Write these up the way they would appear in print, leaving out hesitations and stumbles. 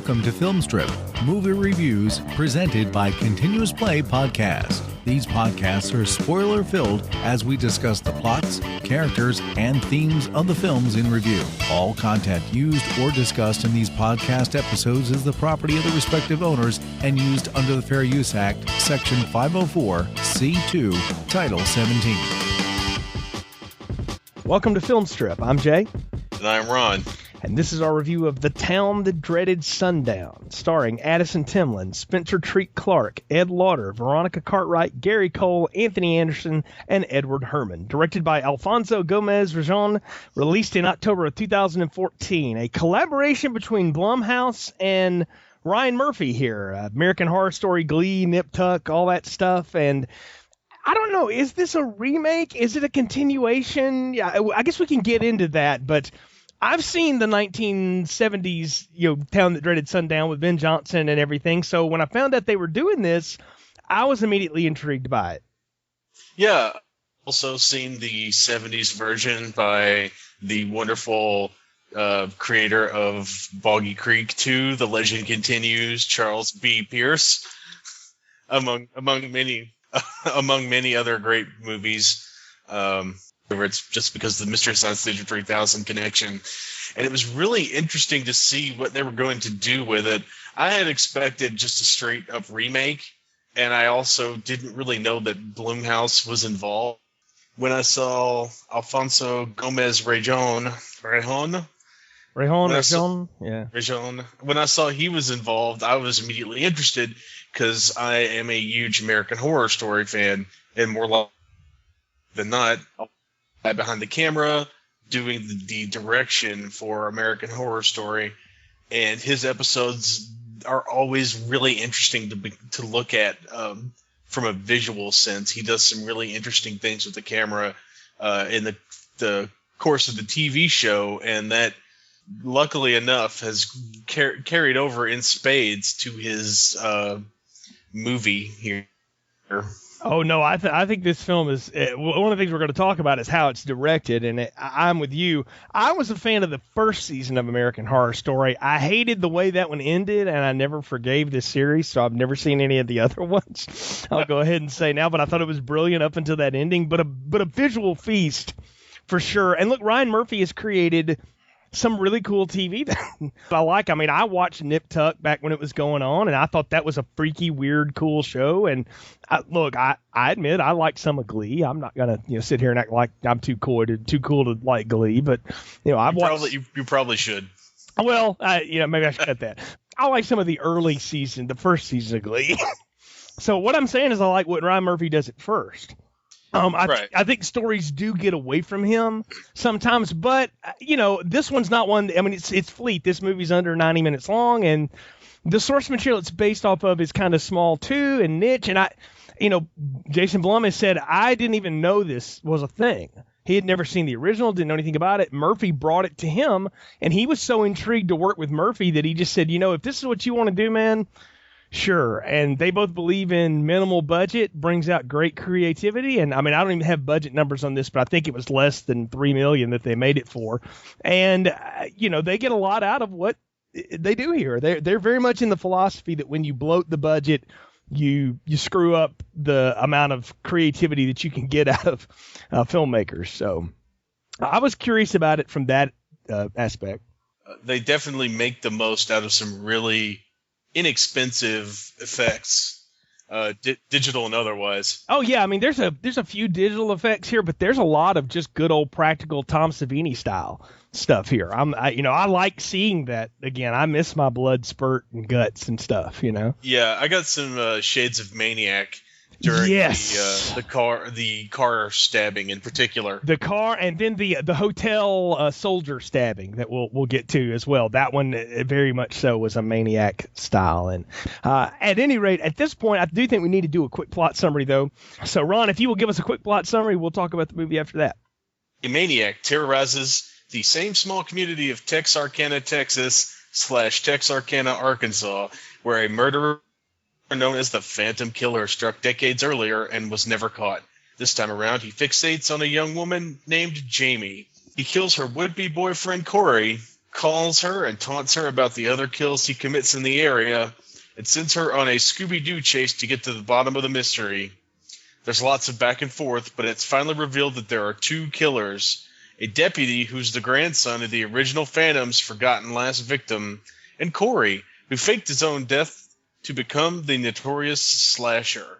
Welcome to Film Strip, movie reviews presented by Continuous Play Podcast. These podcasts are spoiler-filled as we discuss the plots, characters, and themes of the films in review. All content used or discussed in these podcast episodes is the property of the respective owners and used under the Fair Use Act, Section 504, C2, Title 17. Welcome to Film Strip. I'm Jay. And I'm Ron. And this is our review of The Town That Dreaded Sundown, starring Addison Timlin, Spencer Treat Clark, Ed Lauder, Veronica Cartwright, Gary Cole, Anthony Anderson, and Edward Herman. Directed by Alfonso Gomez-Rejon, released in October of 2014. A collaboration between Blumhouse and Ryan Murphy here. American Horror Story, Glee, Nip Tuck, all that stuff. And I don't know, is this a remake? Is it a continuation? Yeah, I guess we can get into that, but I've seen the 1970s, Town That Dreaded Sundown with Ben Johnson and everything. So when I found out they were doing this, I was immediately intrigued by it. Yeah. Also seen the 70s version by the wonderful creator of Boggy Creek 2, The Legend Continues, Charles B. Pierce, among many other great movies. It's just because of the Mystery Science Theater 3000 connection. And it was really interesting to see what they were going to do with it. I had expected just a straight up remake, and I also didn't really know that Blumhouse was involved. When I saw Alfonso Gomez-Rejon, when I saw he was involved, I was immediately interested because I am a huge American Horror Story fan, and more likely than not, behind the camera, doing the direction for American Horror Story, and his episodes are always really interesting to look at from a visual sense. He does some really interesting things with the camera in the course of the TV show, and that, luckily enough, has carried over in spades to his movie here. Oh, no, I think this film is one of the things we're going to talk about is how it's directed, and I'm with you. I was a fan of the first season of American Horror Story. I hated the way that one ended, and I never forgave this series, so I've never seen any of the other ones. I'll go ahead and say now, but I thought it was brilliant up until that ending, but a visual feast for sure. And look, Ryan Murphy has created some really cool TV that I like. I mean, I watched Nip Tuck back when it was going on, and I thought that was a freaky, weird, cool show. And I admit I like some of Glee. I'm not gonna sit here and act like I'm too cool to like Glee, but I've watched. You probably should. Well, maybe I should cut that. I like some of the the first season of Glee. So what I'm saying is I like what Ryan Murphy does at first. I think stories do get away from him sometimes, but this one's not one. I mean, it's Fleet. This movie's under 90 minutes long, and the source material it's based off of is kind of small too and niche. And Jason Blum has said I didn't even know this was a thing. He had never seen the original, didn't know anything about it. Murphy brought it to him, and he was so intrigued to work with Murphy that he just said, if this is what you want to do, man. Sure, and they both believe in minimal budget brings out great creativity, and I mean I don't even have budget numbers on this, but I think it was less than $3 million that they made it for, and they get a lot out of what they do here. They're very much in the philosophy that when you bloat the budget, you screw up the amount of creativity that you can get out of filmmakers. So I was curious about it from that aspect. They definitely make the most out of some really inexpensive effects, digital and otherwise. Oh yeah, I mean there's a few digital effects here, but there's a lot of just good old practical Tom Savini style stuff here. I like seeing that again. I miss my blood spurt and guts and stuff. Yeah, I got some shades of Maniac during the car stabbing in particular. The car, and then the hotel soldier stabbing that we'll get to as well. That one very much so was a Maniac style. And at any rate, at this point, I do think we need to do a quick plot summary though. So Ron, if you will give us a quick plot summary, we'll talk about the movie after that. A maniac terrorizes the same small community of Texarkana, Texas / Texarkana, Arkansas, where a murderer known as the Phantom Killer struck decades earlier and was never caught. This time around, he fixates on a young woman named Jamie. He kills her would-be boyfriend Corey, calls her and taunts her about the other kills he commits in the area, and sends her on a Scooby-Doo chase to get to the bottom of the mystery. There's lots of back and forth, but it's finally revealed that there are two killers, a deputy who's the grandson of the original Phantom's forgotten last victim, and Corey, who faked his own death to become the notorious slasher.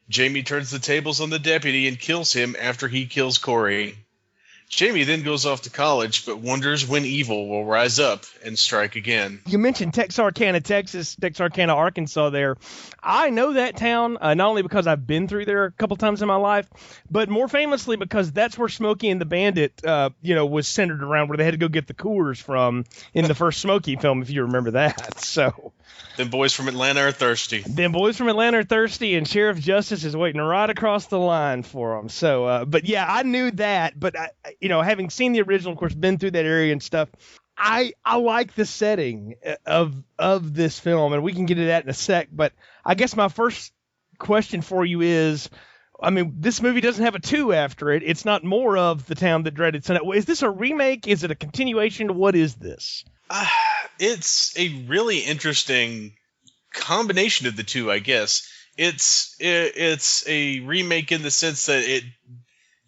Jamie turns the tables on the deputy and kills him after he kills Corey. Jamie then goes off to college, but wonders when evil will rise up and strike again. You mentioned Texarkana, Texas, Texarkana, Arkansas there. I know that town, not only because I've been through there a couple times in my life, but more famously because that's where Smokey and the Bandit, was centered around, where they had to go get the Coors from in the first Smokey film, if you remember that. So, them boys from Atlanta are thirsty. And Sheriff Justice is waiting right across the line for them. So, but yeah, I knew that, but having seen the original, of course, been through that area and stuff, I like the setting of this film, and we can get to that in a sec. But I guess my first question for you is, this movie doesn't have a 2 after it. It's not more of The Town That Dreaded Sundown. Is this a remake? Is it a continuation? What is this? It's a really interesting combination of the two, I guess. It's a remake in the sense that it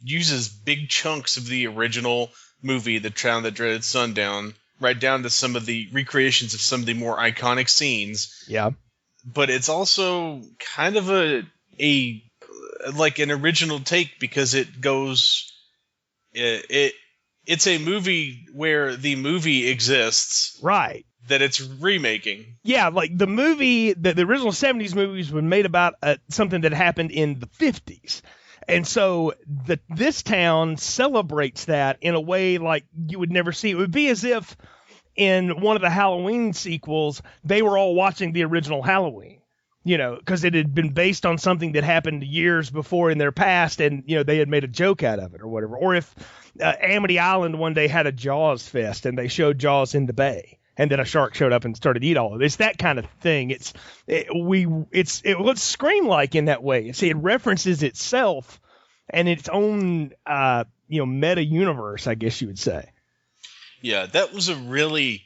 uses big chunks of the original movie, The Town That Dreaded Sundown, right down to some of the recreations of some of the more iconic scenes. Yeah. But it's also kind of like an original take, because it's a movie where the movie exists. Right. That it's remaking. Yeah, like the movie, the original 70s movies were made about something that happened in the 50s. And so this town celebrates that in a way like you would never see. It would be as if in one of the Halloween sequels, they were all watching the original Halloween, because it had been based on something that happened years before in their past, and, they had made a joke out of it or whatever. Or if Amity Island one day had a Jaws fest and they showed Jaws in the bay, and then a shark showed up and started to eat all of it. It's that kind of thing. It's what's Scream like in that way. See, it references itself and its own, meta universe, I guess you would say. Yeah, that was a really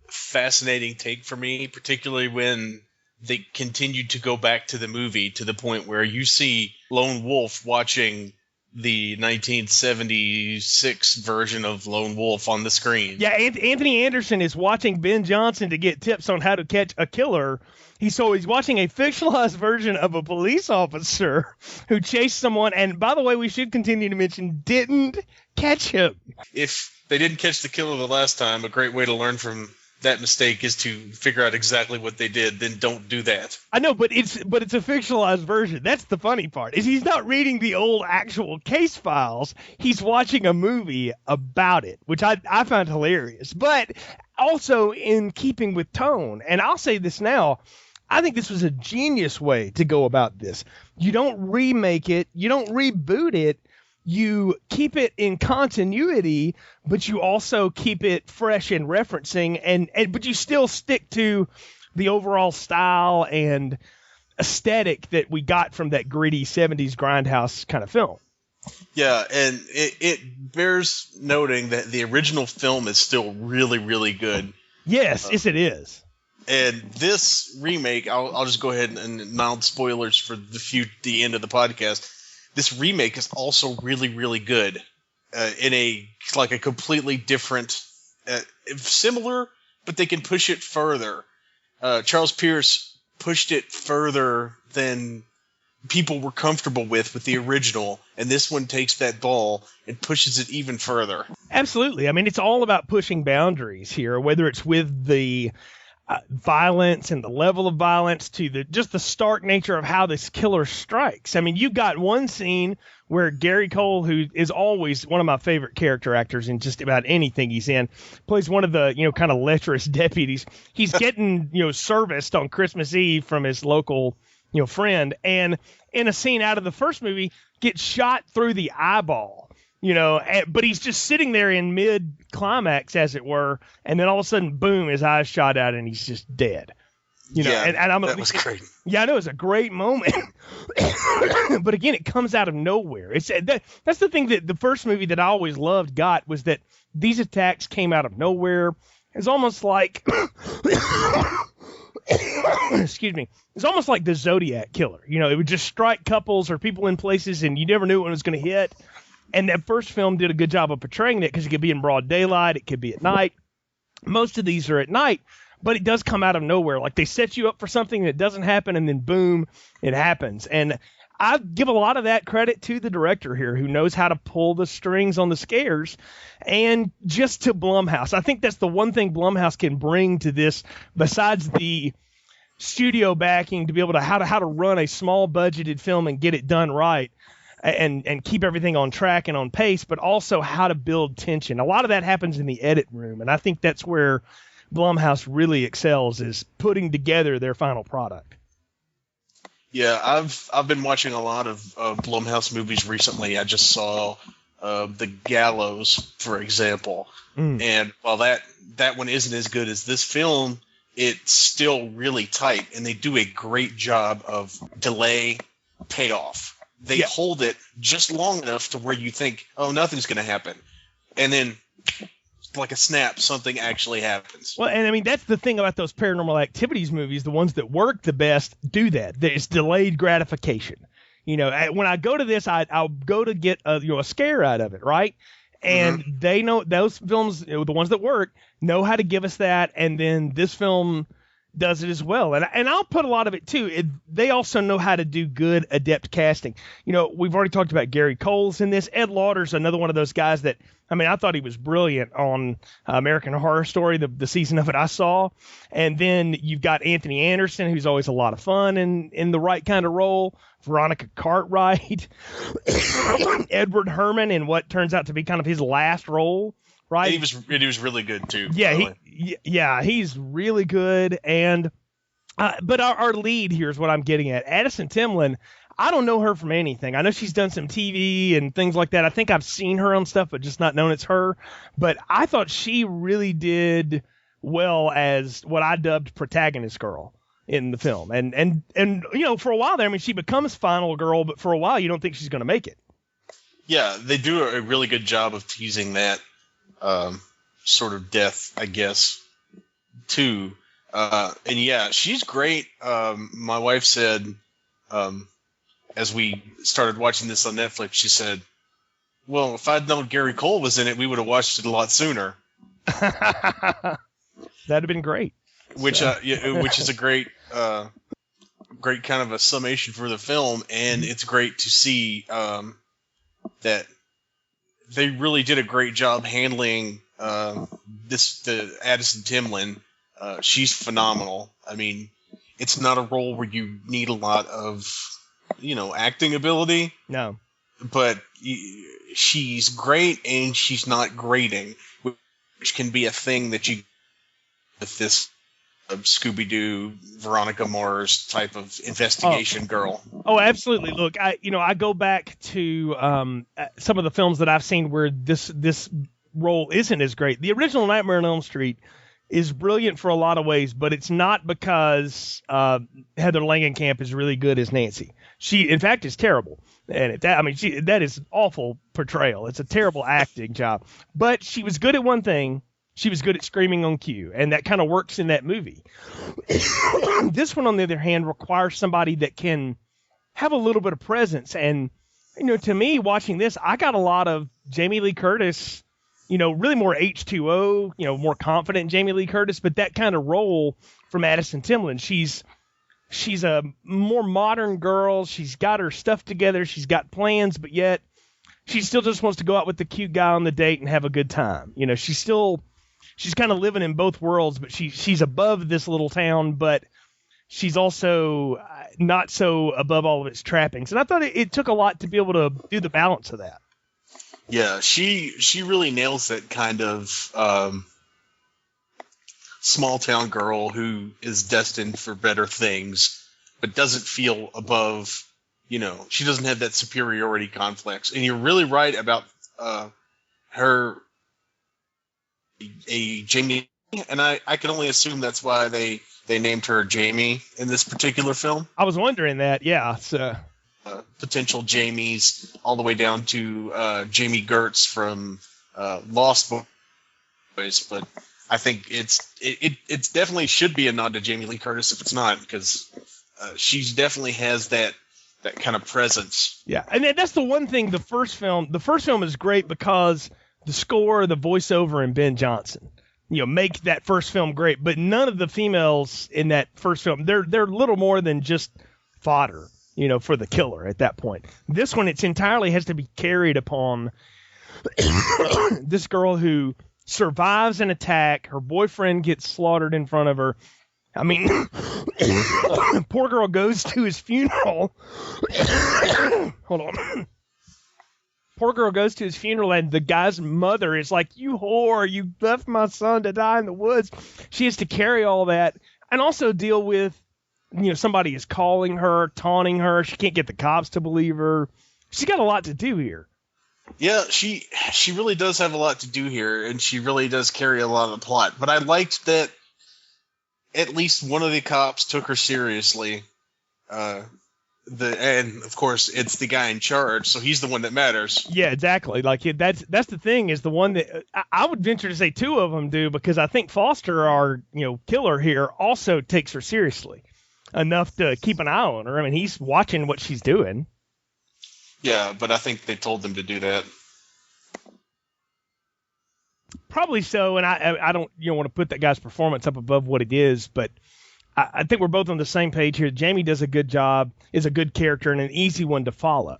fascinating take for me, particularly when they continued to go back to the movie to the point where you see Lone Wolf watching the 1976 version of Lone Wolf on the screen. Yeah, Anthony Anderson is watching Ben Johnson to get tips on how to catch a killer. He's watching a fictionalized version of a police officer who chased someone, and by the way, we should continue to mention, didn't catch him. If they didn't catch the killer the last time, a great way to learn from that mistake is to figure out exactly what they did, then don't do that. I know, but it's a fictionalized version. That's the funny part, is he's not reading the old actual case files. He's watching a movie about it, which I found hilarious. But also in keeping with tone, and I'll say this now, I think this was a genius way to go about this. You don't remake it, you don't reboot it, you keep it in continuity, but you also keep it fresh and referencing, but you still stick to the overall style and aesthetic that we got from that gritty 70s grindhouse kind of film. Yeah, and it bears noting that the original film is still really, really good. Yes, it is. And this remake, I'll just go ahead and mild spoilers for the end of the podcast. This remake is also really, really good in a completely different, similar, but they can push it further. Charles Pierce pushed it further than people were comfortable with the original, and this one takes that ball and pushes it even further. Absolutely. It's all about pushing boundaries here, whether it's with the violence and the level of violence to just the stark nature of how this killer strikes. You've got one scene where Gary Cole, who is always one of my favorite character actors in just about anything he's in, plays one of the, kind of lecherous deputies. He's getting, serviced on Christmas Eve from his local, friend, and in a scene out of the first movie, gets shot through the eyeball. But he's just sitting there in mid-climax, as it were, and then all of a sudden, boom, his eyes shot out, and he's just dead. That was great. Yeah, I know, it's a great moment. But again, it comes out of nowhere. That's the thing that the first movie that I always loved was that these attacks came out of nowhere. It's almost like, excuse me, it's almost like the Zodiac Killer. It would just strike couples or people in places, and you never knew when it was going to hit. And that first film did a good job of portraying that, because it could be in broad daylight, it could be at night. Most of these are at night, but it does come out of nowhere. Like, they set you up for something that doesn't happen, and then boom, it happens. And I give a lot of that credit to the director here, who knows how to pull the strings on the scares, and just to Blumhouse. I think that's the one thing Blumhouse can bring to this, besides the studio backing, to be able to how to run a small budgeted film and get it done right, and keep everything on track and on pace, but also how to build tension. A lot of that happens in the edit room, and I think that's where Blumhouse really excels, is putting together their final product. Yeah, I've been watching a lot of Blumhouse movies recently. I just saw The Gallows, for example, and while that one isn't as good as this film, it's still really tight, and they do a great job of delay payoff. They hold it just long enough to where you think, oh, nothing's going to happen, and then, like a snap, something actually happens. Well, and I mean, that's the thing about those Paranormal Activities movies. The ones that work the best do that. It's delayed gratification. When I go to this, I'll go to get a scare out of it, right? And they know, those films, the ones that work, know how to give us that, and then this film does it as well. And I'll put a lot of it too. They also know how to do good, adept casting. We've already talked about Gary Cole's in this. Ed Lauder's another one of those guys that, I thought he was brilliant on American Horror Story, the season of it I saw. And then you've got Anthony Anderson, who's always a lot of fun in the right kind of role. Veronica Cartwright, Edward Herrmann in what turns out to be kind of his last role. Right. He was really good too. Yeah, he's really good. And but our lead here is what I'm getting at. Addison Timlin, I don't know her from anything. I know she's done some TV and things like that. I think I've seen her on stuff, but just not known it's her. But I thought she really did well as what I dubbed protagonist girl in the film. And for a while there, she becomes final girl, but for a while you don't think she's going to make it. Yeah, they do a really good job of teasing that sort of death, I guess, too. And yeah, she's great. My wife said, as we started watching this on Netflix, she said, well, if I'd known Gary Cole was in it, we would have watched it a lot sooner. That'd have been great. Which is a great kind of a summation for the film. And it's great to see, that they really did a great job handling the Addison Timlin. She's phenomenal. It's not a role where you need a lot of, acting ability. No. But she's great, and she's not grating, which can be a thing that you with this Scooby-Doo, Veronica Mars type of investigation girl. Oh, absolutely. Look, I go back to some of the films that I've seen where this role isn't as great. The original Nightmare on Elm Street is brilliant for a lot of ways, but it's not because Heather Langenkamp is really good as Nancy. She, in fact, is terrible. And that is awful portrayal. It's a terrible acting job. But she was good at one thing. She was good at screaming on cue, and that kind of works in that movie. This one, on the other hand, requires somebody that can have a little bit of presence. And, to me, watching this, I got a lot of Jamie Lee Curtis, really more H2O, more confident Jamie Lee Curtis, but that kind of role from Addison Timlin. She's a more modern girl. She's got her stuff together. She's got plans, but yet she still just wants to go out with the cute guy on the date and have a good time. She's kind of living in both worlds, but she's above this little town, but she's also not so above all of its trappings. And I thought it took a lot to be able to do the balance of that. Yeah, she really nails that kind of small town girl who is destined for better things, but doesn't feel above, she doesn't have that superiority complex. And you're really right about her, a Jamie and I can only assume that's why they named her Jamie in this particular film. I was wondering that, yeah. So. Potential Jamies, all the way down to Jamie Gertz from Lost Boys, but I think it's definitely should be a nod to Jamie Lee Curtis if it's not, because she definitely has that kind of presence. Yeah, and that's the one thing. The first film is great because the score, the voiceover, and Ben Johnson, make that first film great. But none of the females in that first film, they're little more than just fodder, for the killer at that point. This one, it's entirely has to be carried upon this girl who survives an attack. Her boyfriend gets slaughtered in front of her. I mean, poor girl goes to his funeral. Hold on. Poor girl goes to his funeral, and the guy's mother is like, "You whore, you left my son to die in the woods." She has to carry all that and also deal with, somebody is calling her, taunting her. She can't get the cops to believe her. She's got a lot to do here. Yeah, she really does have a lot to do here, and she really does carry a lot of the plot. But I liked that at least one of the cops took her seriously. And of course it's the guy in charge, so he's the one that matters. Yeah, exactly. Like that's the thing, is the one that I would venture to say two of them do, because I think Foster, our killer here, also takes her seriously enough to keep an eye on her. I mean, he's watching what she's doing. Yeah, but I think they told them to do that. Probably so, and I don't want to put that guy's performance up above what it is, but I think we're both on the same page here. Jamie does a good job, is a good character, and an easy one to follow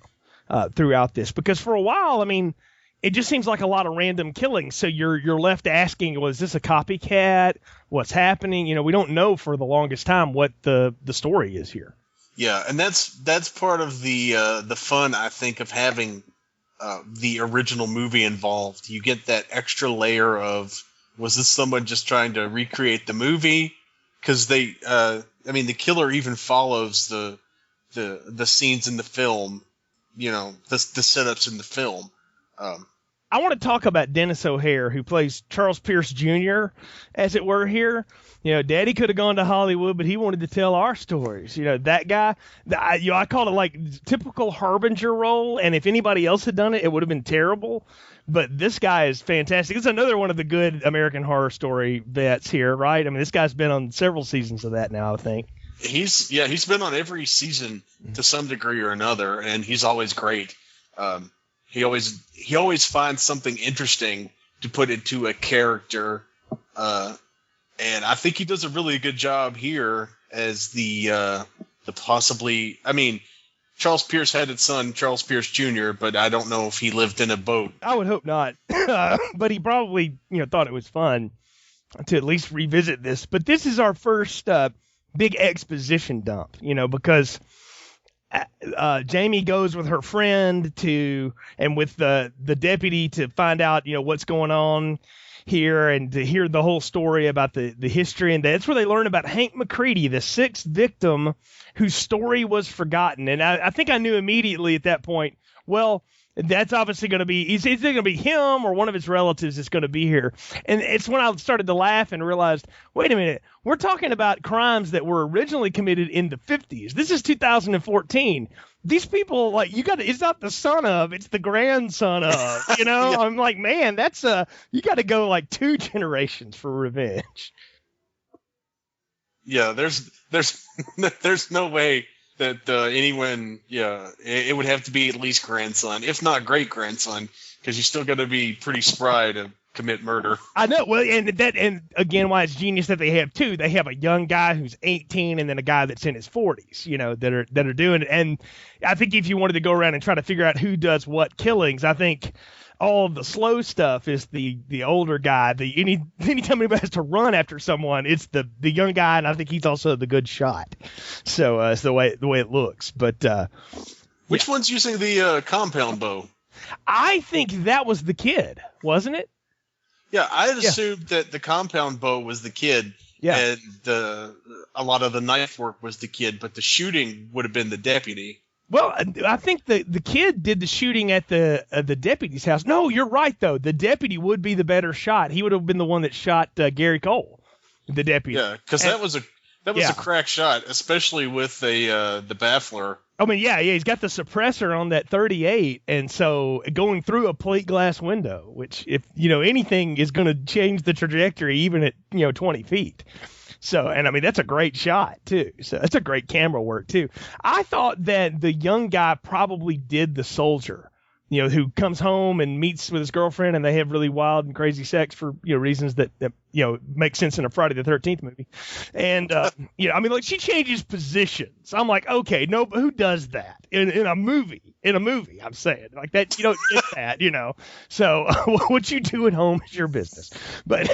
throughout this. Because for a while, I mean, it just seems like a lot of random killings. So you're left asking, was this a copycat? What's happening? We don't know for the longest time what the story is here. Yeah, and that's part of the fun, I think, of having the original movie involved. You get that extra layer of, was this someone just trying to recreate the movie? Because the killer even follows the scenes in the film, the setups in the film. I want to talk about Dennis O'Hare, who plays Charles Pierce Jr., as it were here. Daddy could have gone to Hollywood, but he wanted to tell our stories. That guy, I called it like typical Harbinger role, and if anybody else had done it, it would have been terrible. But this guy is fantastic. It's another one of the good American Horror Story vets here, right? I mean, this guy's been on several seasons of that now, I think. He's been on every season to some degree or another, and he's always great. He always finds something interesting to put into a character, and I think he does a really good job here as the possibly. I mean, Charles Pierce had his son, Charles Pierce Jr., but I don't know if he lived in a boat. I would hope not, but he probably thought it was fun to at least revisit this. But this is our first big exposition dump, because Jamie goes with her friend and with the deputy to find out, what's going on here, and to hear the whole story about the history. And that's where they learn about Hank McCready, the sixth victim whose story was forgotten. And I think I knew immediately at that point, well, that's obviously going to be, it's either going to be him or one of his relatives is going to be here. And it's when I started to laugh and realized, wait a minute, we're talking about crimes that were originally committed in the 50s. This is 2014. These people, it's not the son of, it's the grandson of, Yeah. I'm like, man, that's you got to go 2 generations for revenge. Yeah, there's no way that anyone, it would have to be at least grandson, if not great grandson, because you're still going to be pretty spry to commit murder. I know. Well, and again, why it's genius that they have two. They have a young guy who's 18, and then a guy that's in his 40s, that are doing it. And I think if you wanted to go around and try to figure out who does what killings, I think all of the slow stuff is the older guy. Anytime anybody has to run after someone, it's the young guy, and I think he's also the good shot. So it's the way it looks. But which one's using the compound bow? I think that was the kid, wasn't it? Yeah, I had assumed that the compound bow was the kid, and a lot of the knife work was the kid, but the shooting would have been the deputy. Well, I think the kid did the shooting at the deputy's house. No, you're right though. The deputy would be the better shot. He would have been the one that shot Gary Cole, the deputy. Yeah, because that was a crack shot, especially with the baffler. I mean, yeah, he's got the suppressor on that 38, and so going through a plate glass window, which if anything is going to change the trajectory even at 20 feet. So, and I mean, that's a great shot too. So that's a great camera work too. I thought that the young guy probably did the soldier, who comes home and meets with his girlfriend and they have really wild and crazy sex for, reasons that make sense in a Friday the 13th movie. And, I mean, like she changes positions. I'm like, okay, no, who does that in a movie? In a movie, I'm saying like that, you don't get that, So what you do at home is your business. But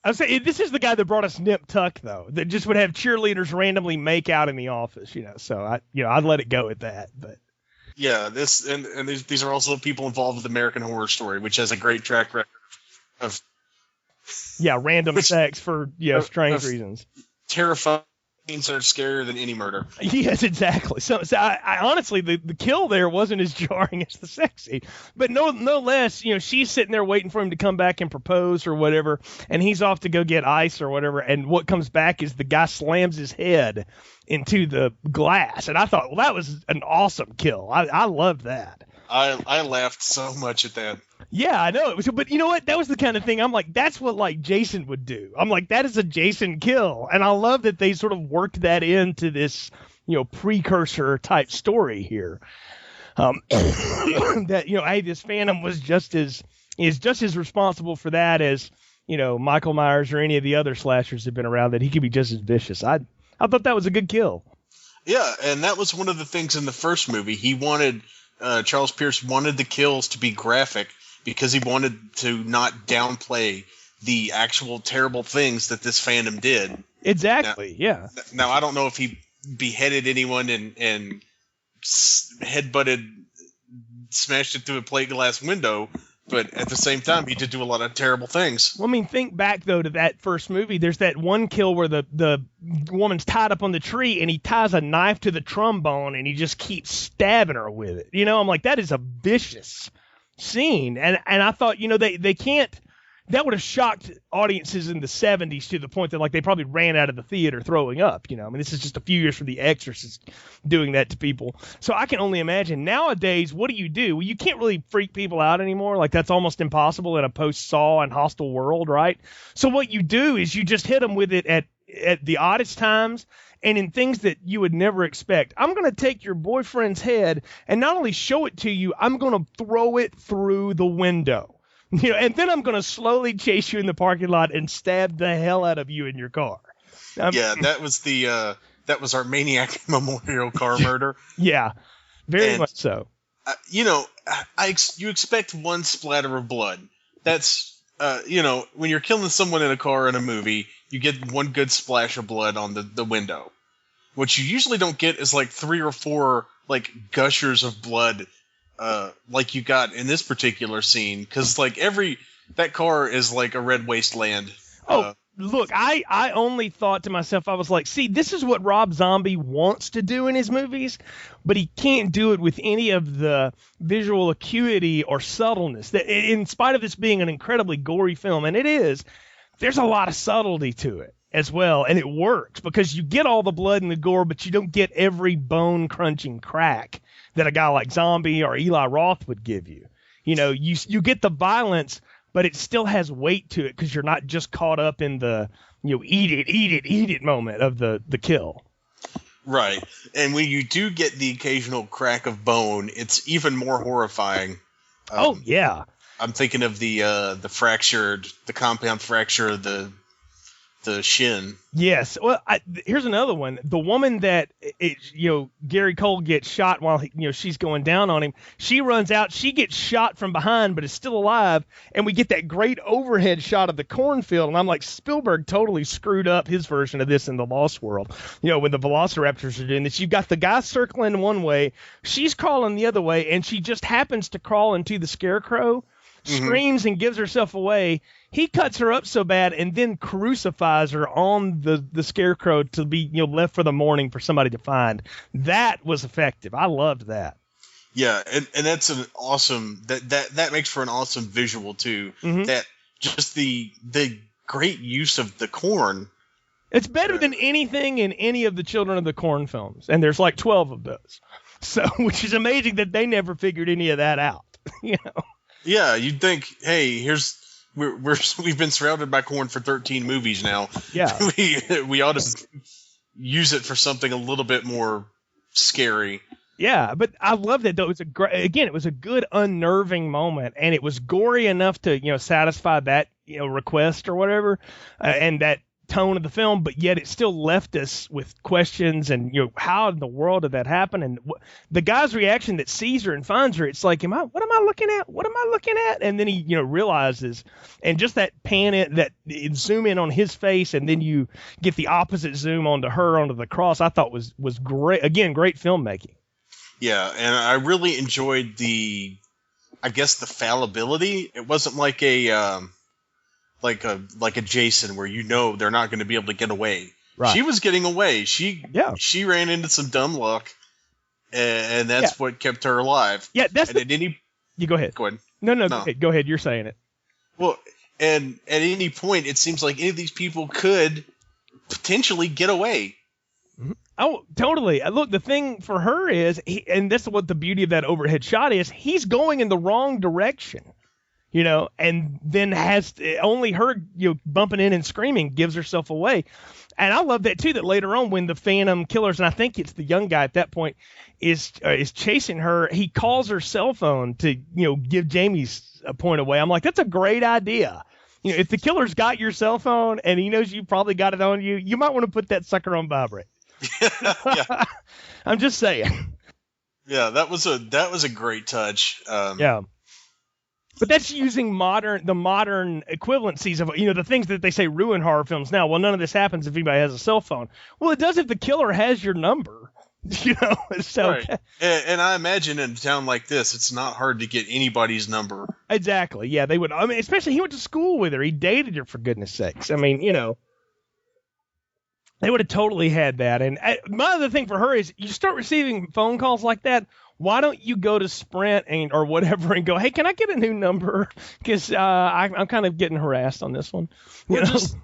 I'm saying this is the guy that brought us Nip Tuck, though, that just would have cheerleaders randomly make out in the office, So I'd let it go at that. But yeah, these are also people involved with American Horror Story, which has a great track record of random sex for strange reasons. Terrifying scenes that are scarier than any murder. Yes, exactly. So I honestly, the kill there wasn't as jarring as the sex scene, but no less, she's sitting there waiting for him to come back and propose or whatever, and he's off to go get ice or whatever, and what comes back is the guy slams his head into the glass, and I thought, well, that was an awesome kill. I loved that. I laughed so much at that. Yeah, I know. But you know what? That was the kind of thing I'm like, that's what like Jason would do. I'm like, that is a Jason kill. And I love that they sort of worked that into this, precursor type story here. That, hey, this Phantom was just as responsible for that as, Michael Myers or any of the other slashers that have been around, that he could be just as vicious. I thought that was a good kill. Yeah, and that was one of the things in the first movie. He wanted Charles Pierce wanted the kills to be graphic because he wanted to not downplay the actual terrible things that this Phantom did. Exactly, yeah. Now, I don't know if he beheaded anyone and headbutted, smashed it through a plate glass window, but at the same time, he did do a lot of terrible things. Well, I mean, think back, though, to that first movie. There's that one kill where the woman's tied up on the tree, and he ties a knife to the trombone, and he just keeps stabbing her with it. I'm like, that is a vicious scene. And I thought, they can't – that would have shocked audiences in the 70s to the point that, like, they probably ran out of the theater throwing up. I mean, this is just a few years from The Exorcist doing that to people. So I can only imagine. Nowadays, what do? Well, you can't really freak people out anymore. Like, that's almost impossible in a post-Saw and Hostile world, right? So what you do is you just hit them with it at the oddest times and in things that you would never expect. I'm going to take your boyfriend's head and not only show it to you, I'm going to throw it through the window. And then I'm going to slowly chase you in the parking lot and stab the hell out of you in your car. That was our Maniac Memorial car murder. Yeah, very much so. You expect one splatter of blood. That's, when you're killing someone in a car in a movie, you get one good splash of blood on the window. What you usually don't get is like 3 or 4 like gushers of blood. Like you got in this particular scene, because like that car is like a red wasteland. Look, I only thought to myself, I was like, see, this is what Rob Zombie wants to do in his movies, but he can't do it with any of the visual acuity or subtleness. That, in spite of this being an incredibly gory film, and it is, there's a lot of subtlety to it as well, and it works because you get all the blood and the gore, but you don't get every bone-crunching crack that a guy like Zombie or Eli Roth would give you. You get the violence, but it still has weight to it because you're not just caught up in the eat it moment of the kill. Right. And when you do get the occasional crack of bone, it's even more horrifying. Yeah. I'm thinking of the compound fracture of the shin. Yes. Well, here's another one. The woman that Gary Cole gets shot while she's going down on him. She runs out. She gets shot from behind, but is still alive. And we get that great overhead shot of the cornfield. And I'm like, Spielberg totally screwed up his version of this in The Lost World. When the Velociraptors are doing this, you've got the guy circling one way, she's crawling the other way, and she just happens to crawl into the scarecrow. screams and gives herself away. He cuts her up so bad and then crucifies her on the scarecrow to be left for the morning for somebody to find. That was effective. I loved that. Yeah, and that's an awesome that makes for an awesome visual too. Mm-hmm. That just the great use of the corn. It's better than anything in any of the Children of the Corn films, and there's like 12 of those. So, which is amazing that they never figured any of that out. Yeah, you'd think, hey, we've been surrounded by corn for 13 movies now. Yeah, we ought to use it for something a little bit more scary. Yeah, but I loved it though. It was a good unnerving moment, and it was gory enough to satisfy that request or whatever, and that tone of the film. But yet it still left us with questions and how in the world did that happen? And the guy's reaction that sees her and finds her, it's like, what am I looking at? What am I looking at? And then he realizes, and just that zoom in on his face, and then you get the opposite zoom onto her onto the cross. I thought was great. Again, great filmmaking. Yeah, and I really enjoyed the fallibility. It wasn't like a Jason where they're not going to be able to get away. Right. She was getting away. She ran into some dumb luck, and that's what kept her alive. Yeah, you go ahead. Go ahead. No. Go ahead. You're saying it. Well, and at any point, it seems like any of these people could potentially get away. Oh, totally. Look, the thing for her is, and this is what the beauty of that overhead shot is, he's going in the wrong direction, and then has only her, bumping in and screaming gives herself away. And I love that too, that later on when the Phantom Killers, and I think it's the young guy at that point, is chasing her, he calls her cell phone to, give Jamie's point away. I'm like, that's a great idea. If the killer's got your cell phone and he knows you probably got it on you, you might want to put that sucker on vibrate. Yeah. I'm just saying. Yeah, that was a great touch. Yeah, but that's using the modern equivalencies of the things that they say ruin horror films now. Well, none of this happens if anybody has a cell phone. Well, it does if the killer has your number. So right. And I imagine in a town like this, it's not hard to get anybody's number. Exactly. Yeah, they would. I mean, especially he went to school with her. He dated her, for goodness sakes. I mean, they would have totally had that. And my other thing for her is, you start receiving phone calls like that, why don't you go to Sprint or whatever and go, hey, can I get a new number? Because I'm kind of getting harassed on this one. Just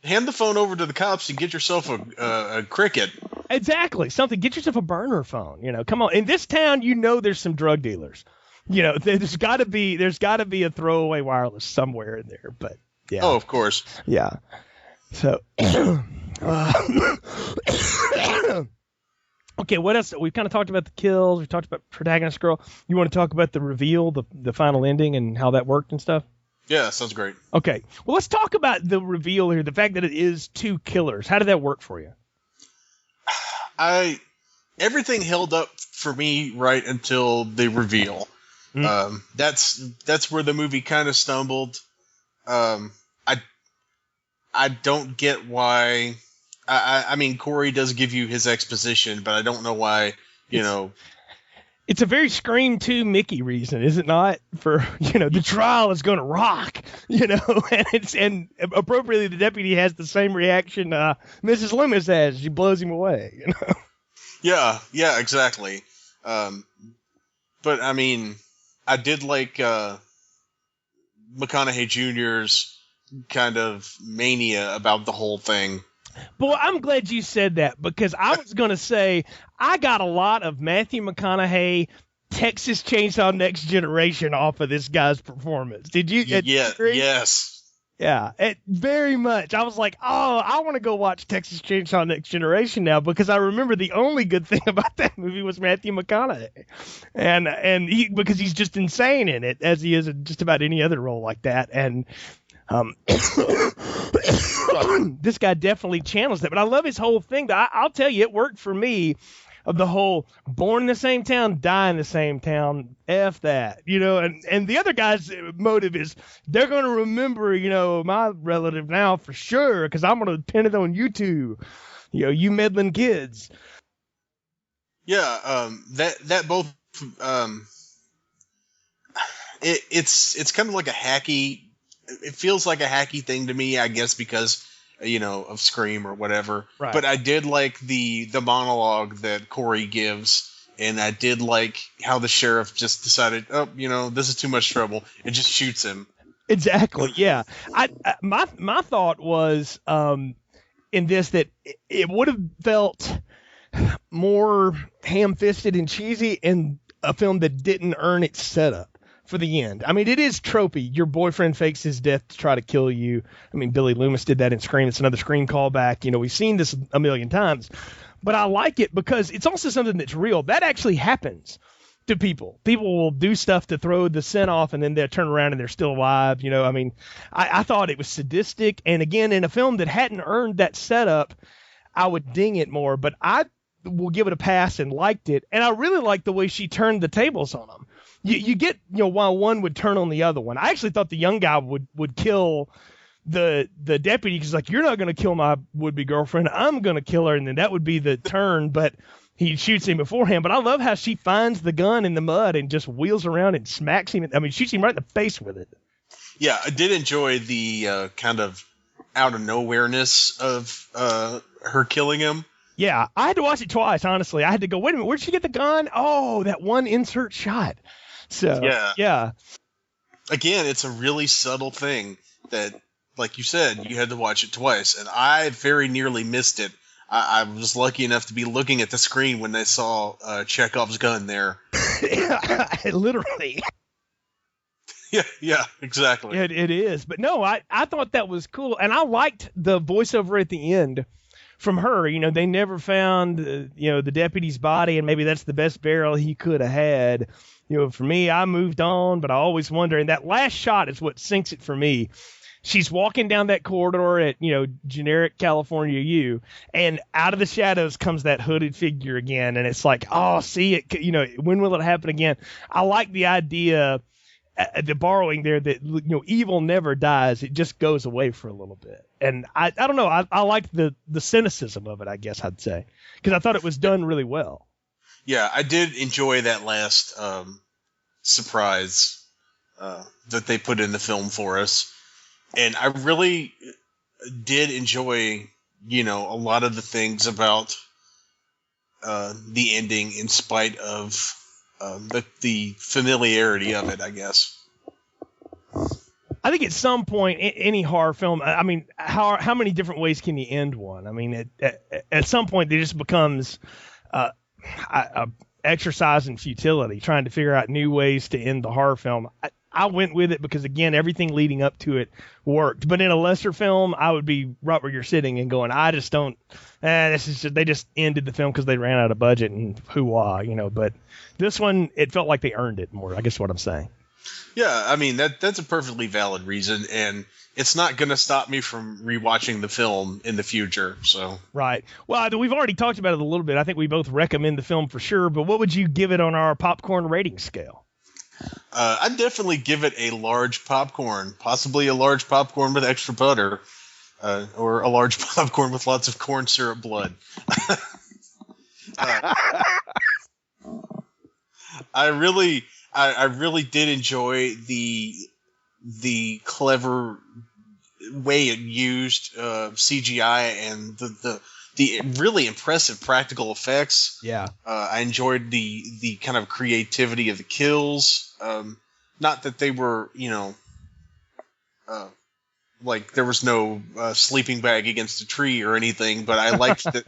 hand the phone over to the cops and get yourself a Cricket. Exactly. Something. Get yourself a burner phone. Come on. In this town, there's some drug dealers. There's got to be a throwaway wireless somewhere in there. But yeah. Oh, of course. Yeah. So, okay, what else? We've kind of talked about the kills. We talked about protagonist girl. You want to talk about the reveal, the final ending, and how that worked and stuff? Yeah, sounds great. Okay, well, let's talk about the reveal here. The fact that it is two killers. How did that work for you? Everything held up for me right until the reveal. Mm-hmm. That's where the movie kind of stumbled. I don't get why. I mean, Corey does give you his exposition, but I don't know why. It's a very Scream 2 Mickey reason, is it not? For the trial is going to rock. And appropriately, the deputy has the same reaction Mrs. Loomis has. She blows him away. Yeah, exactly. But I mean, I did like McConaughey Jr.'s kind of mania about the whole thing. Boy, I'm glad you said that, because I was going to say I got a lot of Matthew McConaughey, Texas Chainsaw Next Generation off of this guy's performance. Did you? Yeah. Yes. Yeah, very much. I was like, oh, I want to go watch Texas Chainsaw Next Generation now, because I remember the only good thing about that movie was Matthew McConaughey, and because he's just insane in it, as he is in just about any other role like that, and. This guy definitely channels that, but I love his whole thing. I'll tell you, it worked for me. Of the whole born in the same town, die in the same town, F that, and the other guy's motive is they're going to remember, my relative now for sure, because I'm going to pin it on you two, you meddling kids. Yeah, that both, It's kind of like a hacky. It feels like a hacky thing to me, I guess, because of Scream or whatever. Right. But I did like the monologue that Corey gives, and I did like how the sheriff just decided, this is too much trouble, and just shoots him. Exactly. Yeah. My thought was in this that it would have felt more ham-fisted and cheesy in a film that didn't earn its setup for the end. I mean, it is tropey. Your boyfriend fakes his death to try to kill you. I mean, Billy Loomis did that in Scream. It's another Scream callback. We've seen this a million times. But I like it because it's also something that's real. That actually happens to people. People will do stuff to throw the scent off, and then they'll turn around and they're still alive. I mean, I thought it was sadistic. And again, in a film that hadn't earned that setup, I would ding it more. But I will give it a pass and liked it. And I really liked the way she turned the tables on them. You get, why one would turn on the other one. I actually thought the young guy would kill the deputy because, like, you're not going to kill my would-be girlfriend. I'm going to kill her, and then that would be the turn. But he shoots him beforehand. But I love how she finds the gun in the mud and just wheels around and smacks him. I mean, shoots him right in the face with it. Yeah, I did enjoy the kind of out-of-nowhereness of her killing him. Yeah, I had to watch it twice, honestly. I had to go, wait a minute, where'd she get the gun? Oh, that one insert shot. So, yeah. Again, it's a really subtle thing that, like you said, you had to watch it twice, and I very nearly missed it. I was lucky enough to be looking at the screen when I saw Chekhov's gun there. Literally. Yeah, exactly. It is. But no, I thought that was cool, and I liked the voiceover at the end from her. They never found, the deputy's body, and maybe that's the best burial he could have had. For me, I moved on, but I always wonder, and that last shot is what sinks it for me. She's walking down that corridor at, generic California U, and out of the shadows comes that hooded figure again, and it's like, oh, see it, when will it happen again? I like the idea, the borrowing there that, evil never dies. It just goes away for a little bit. And I don't know, I like the cynicism of it, I guess I'd say, because I thought it was done really well. Yeah, I did enjoy that last surprise that they put in the film for us. And I really did enjoy, a lot of the things about the ending in spite of the familiarity of it, I guess. I think at some point, any horror film, I mean, how many different ways can you end one? I mean, at some point, it just becomes a exercise in futility, trying to figure out new ways to end the horror film. I went with it because, again, everything leading up to it worked. But in a lesser film, I would be right where you're sitting and going, I just don't. They just ended the film because they ran out of budget and hoo-wah, But this one, it felt like they earned it more. I guess what I'm saying. Yeah, I mean that's a perfectly valid reason, and it's not going to stop me from rewatching the film in the future. So right. Well, we've already talked about it a little bit. I think we both recommend the film for sure. But what would you give it on our popcorn rating scale? I'd definitely give it a large popcorn, possibly a large popcorn with extra butter, or a large popcorn with lots of corn syrup blood. I really did enjoy the clever way it used CGI and the really impressive practical effects. Yeah. I enjoyed the kind of creativity of the kills. Not that they were, like there was no sleeping bag against a tree or anything, but I liked that.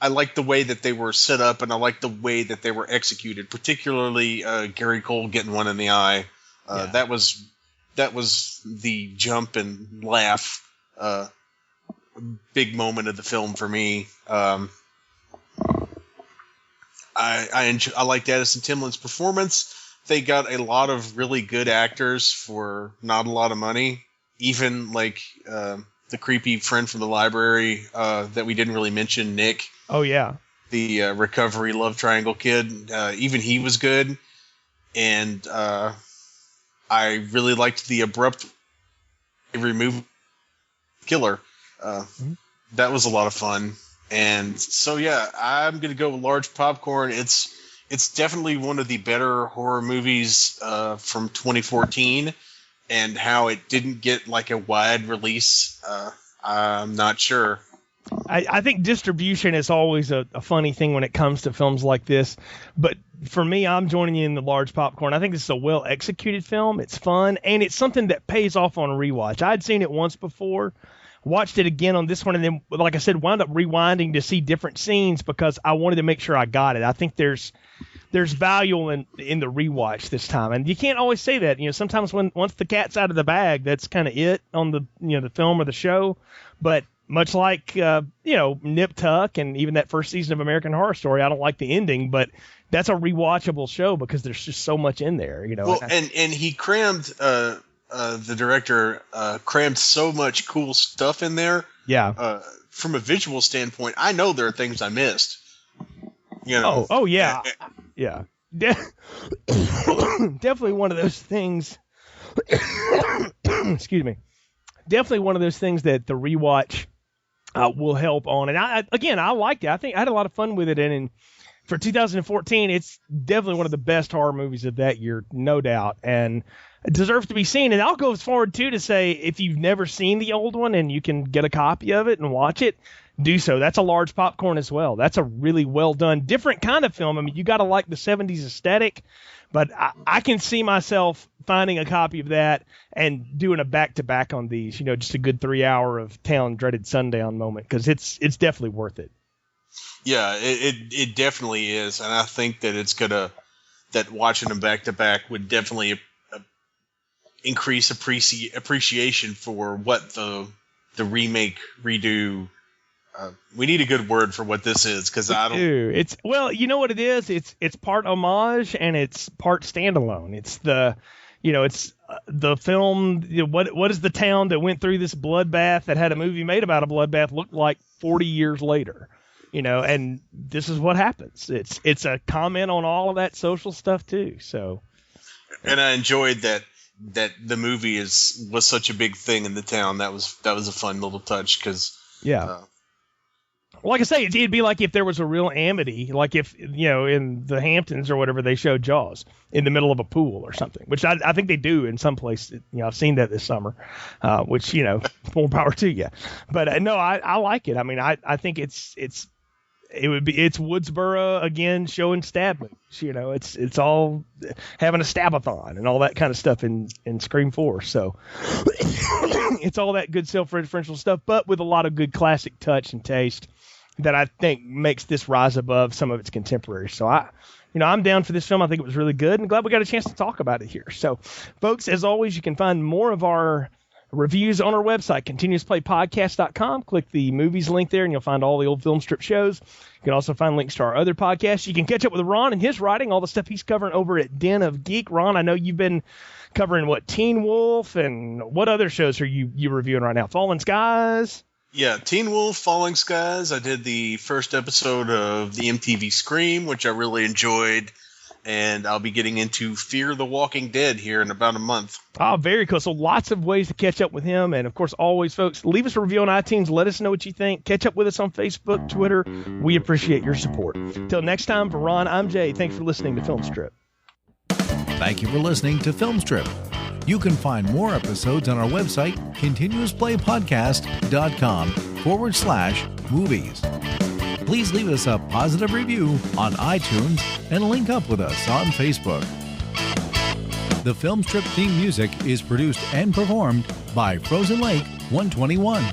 I liked the way that they were set up, and I liked the way that they were executed. Particularly Gary Cole getting one in the eye. That was the jump and laugh big moment of the film for me. I liked Addison Timlin's performance. They got a lot of really good actors for not a lot of money. Even like the creepy friend from the library that we didn't really mention, Nick. Oh yeah, the recovery love triangle kid. Even he was good, and I really liked the abrupt remove killer. That was a lot of fun. And so yeah, I'm gonna go with large popcorn. It's it's definitely one of the better horror movies from 2014, and how it didn't get like a wide release, I'm not sure. I think distribution is always a funny thing when it comes to films like this. But for me, I'm joining you in the large popcorn. I think this is a well-executed film. It's fun, and it's something that pays off on rewatch. I'd seen it once before, watched it again on this one, and then, like I said, wound up rewinding to see different scenes because I wanted to make sure I got it. I think there's value in the rewatch this time. And you can't always say that. Sometimes once the cat's out of the bag, that's kind of it on the film or the show. But much like, Nip Tuck and even that first season of American Horror Story, I don't like the ending, but that's a rewatchable show because there's just so much in there, Well, and he crammed, the director crammed so much cool stuff in there. Yeah. From a visual standpoint, I know there are things I missed. Oh yeah. Yeah. Definitely one of those things. Excuse me. Definitely one of those things that the rewatch will help on. And I liked it. I think I had a lot of fun with it. And for 2014, it's definitely one of the best horror movies of that year, no doubt. And it deserves to be seen. And I'll go as forward, too, to say if you've never seen the old one and you can get a copy of it and watch it, do so. That's a large popcorn as well. That's a really well done, different kind of film. I mean, you got to like the 70s aesthetic, but I can see myself finding a copy of that and doing a back-to-back on these, just a good 3 hour of Town Dreaded Sundown moment, because it's definitely worth it. Yeah, it definitely is. And I think that that watching them back-to-back would definitely increase appreciation for what the remake, redo. We need a good word for what this is, because I don't. It's you know what it is. It's part homage and it's part standalone. It's it's the film. What is the town that went through this bloodbath that had a movie made about a bloodbath looked like 40 years later? And this is what happens. It's a comment on all of that social stuff too. So. And I enjoyed that the movie was such a big thing in the town. That was a fun little touch because. Yeah. Like I say, it'd be like if there was a real Amity, like if, in the Hamptons or whatever, they showed Jaws in the middle of a pool or something, which I think they do in some place. I've seen that this summer, which, more power to you. But no, I like it. I mean, I think it's Woodsboro again showing stab movies. It's all having a stabathon and all that kind of stuff in Scream 4. So it's all that good self-referential stuff, but with a lot of good classic touch and taste that I think makes this rise above some of its contemporaries. So I'm down for this film. I think it was really good and glad we got a chance to talk about it here. So folks, as always, you can find more of our reviews on our website, continuousplaypodcast.com. Click the movies link there and you'll find all the old Film Strip shows. You can also find links to our other podcasts. You can catch up with Ron and his writing, all the stuff he's covering over at Den of Geek. Ron, I know you've been covering Teen Wolf, and what other shows are you reviewing right now? Fallen Skies? Yeah, Teen Wolf, Falling Skies. I did the first episode of the MTV Scream, which I really enjoyed. And I'll be getting into Fear the Walking Dead here in about a month. Oh, very cool. So lots of ways to catch up with him. And, of course, always, folks, leave us a review on iTunes. Let us know what you think. Catch up with us on Facebook, Twitter. We appreciate your support. Till next time, for Ron, I'm Jay. Thanks for listening to Film Strip. Thank you for listening to Film Strip. You can find more episodes on our website, continuousplaypodcast.com/movies. Please leave us a positive review on iTunes and link up with us on Facebook. The Film Strip theme music is produced and performed by Frozen Lake 121.